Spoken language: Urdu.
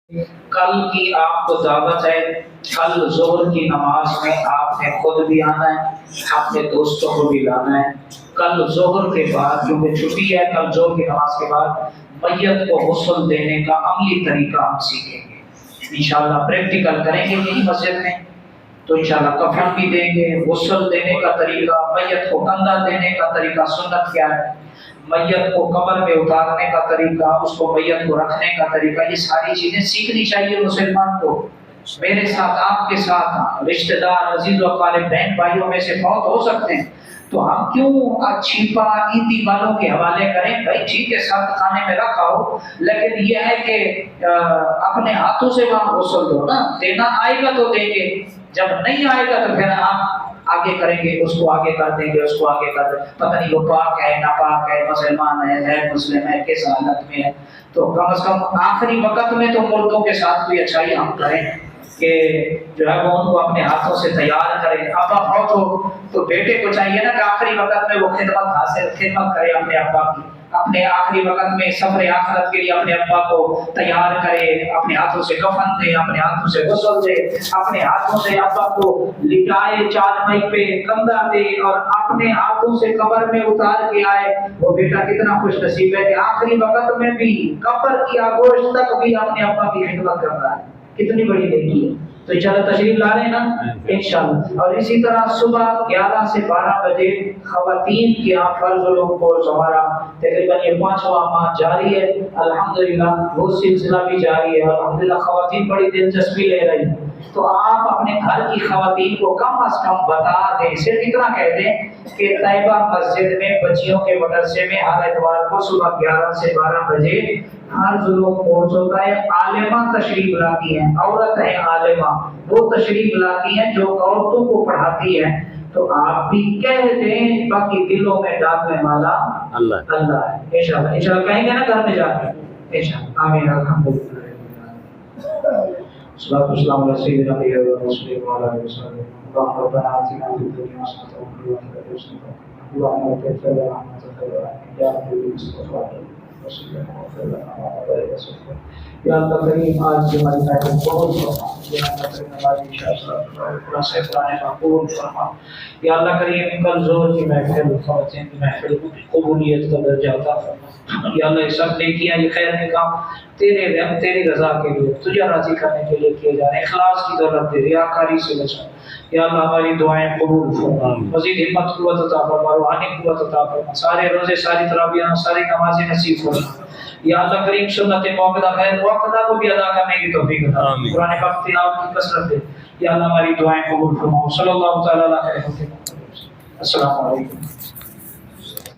کل کی آپ کو دعوت ہے، کل ظہر کی نماز میں آپ نے خود بھی آنا ہے، اپنے دوستوں کو بھی لانا ہے۔ کل ظہر کے بعد کیونکہ چھٹی ہے، کل ظہر کی نماز کے بعد میت کو غسل دینے کا عملی طریقہ ہم سیکھیں گے انشاءاللہ، پریکٹیکل کریں گے یہی مسجد میں، تو انشاءاللہ کفن بھی دیں گے، غسل دینے کا طریقہ، میت کو کندھا دینے کا طریقہ، سنت کیا ہے، میت کو قبر میں اتارنے کا طریقہ، اس کو میت کو رکھنے کا طریقہ، یہ ساری چیزیں سیکھنی چاہیے مسلمان کو۔ میرے ساتھ، آپ کے ساتھ رشتہ دار، عزیز و اقارب، بہن بھائیوں میں سے فوت ہو سکتے ہیں، تو ہم کیوں چھپا عیدی والوں کے حوالے کریں؟ بھائی ٹھیک ہے ساتھ کھانے میں رکھا ہو، لیکن یہ ہے کہ اپنے ہاتھوں سے وہاں غسل دو نا، دینا آئے گا تو دیں گے، جب نہیں آئے گا تو پھر آپ آگے کریں گے، اس کو آگے کر دیں گے، اس کو آگے کر دیں گے، پتہ نہیں وہ پاک ہے ناپاک ہے، مسلمان ہے مسلم ہے، کس حالت میں ہے، تو کم از کم آخری وقت میں تو مردوں کے ساتھ کوئی اچھائی ہم کریں کہ جو ہے وہ ان کو اپنے ہاتھوں سے تیار کریں۔ ابا فوت ہو تو بیٹے کو چاہیے نا کہ آخری وقت میں وہ خدمت کرے اپنے ابا کی، اپنے آخری وقت میں سفر آخرت کے لیے اپنے ابا کو تیار کرے، اپنے ہاتھوں سے کفن دے، اپنے ہاتھوں سے غسل دے، اپنے ہاتھوں سے ابا کو لٹائے چارپائی پہ، کندھا دے، اور اپنے ہاتھوں سے قبر میں اتار کے آئے۔ وہ بیٹا کتنا خوش نصیب ہے کہ آخری وقت میں بھی قبر کی آگوش تک بھی اپنے ابا کی خدمت کر رہا ہے، کتنی بڑی نیکی ہے۔ تو انشاءاللہ تشریف لا رہے ہیں نا انشاءاللہ۔ اور اسی طرح صبح 11 سے 12 بجے خواتین کے یہاں فرض علوم کورس ہمارا تقریباً یہ 5واں ماہ جاری ہے الحمدللہ، وہ سلسلہ بھی جاری ہے الحمدللہ، خواتین بڑی دلچسپی لے رہی ہیں۔ تو آپ اپنے گھر کی خواتین کو کم از کم بتا دیں، صرف اتنا کہہ دیں کہ طیبہ مسجد میں بچیوں کے مدرسے میں ہر اتوار کو صبح 11 سے 12 بجے ہر ظلم کورس ہوتا ہے، عالمہ تشریف لاتی ہیں، عورت ہیں عالمہ، وہ تشریف لاتی ہیں جو عورتوں کو پڑھاتی ہیں، تو آپ بھی کہہ دیں، باقی دلوں میں ڈالنے والا اللہ ہے انشاءاللہ۔ انشاءاللہ کہیں گے نا گھر میں جا کے انشاءاللہ، آمین الحمدللہ۔ صلاۃ والسلام علی سیدنا محمد رسول اللہ علیہ وسلم۔ اللهم ربنا آتنا في الدنيا حسنة وفي الآخرة حسنة اللهم اغفر لنا رحمتك يا رب المصطفى رسول الله صلی اللہ علیہ وسلم۔ یا اللہ کریم آج کی ہماری محفل قبول فرما، یا اللہ کریم ہماری خلاصہ قرآن قبول فرما، یا اللہ کریم کل ظہر کی محفل، خواتین کی محفل قبولیت کا درجہ عطا فرما، یا اللہ یہ سب نیکیاں، یہ خیر کے کام تیری رضا کے لیے، تجھے راضی کرنے کے لیے کیے جا رہے ہیں، اخلاص کی دولت دے، ریاکاری سے بچا، یا اللہ ہماری دعائیں قبول فرما، مزید ہمت قوت عطا فرما، روحانی قوت عطا فرما، سارے روزے ساری تراویحیں ساری نمازیں نصیب فرما، یا اللہ کریم سنت موقع خیر موقع کو بھی ادا کرنے کی توفیق عطا فرما، قرآن پاک تلاوت کی کثرت دے، یا اللہ ہماری دعائیں قبول فرما، صلی اللہ تعالی علیہ وسلم۔ السلام علیکم۔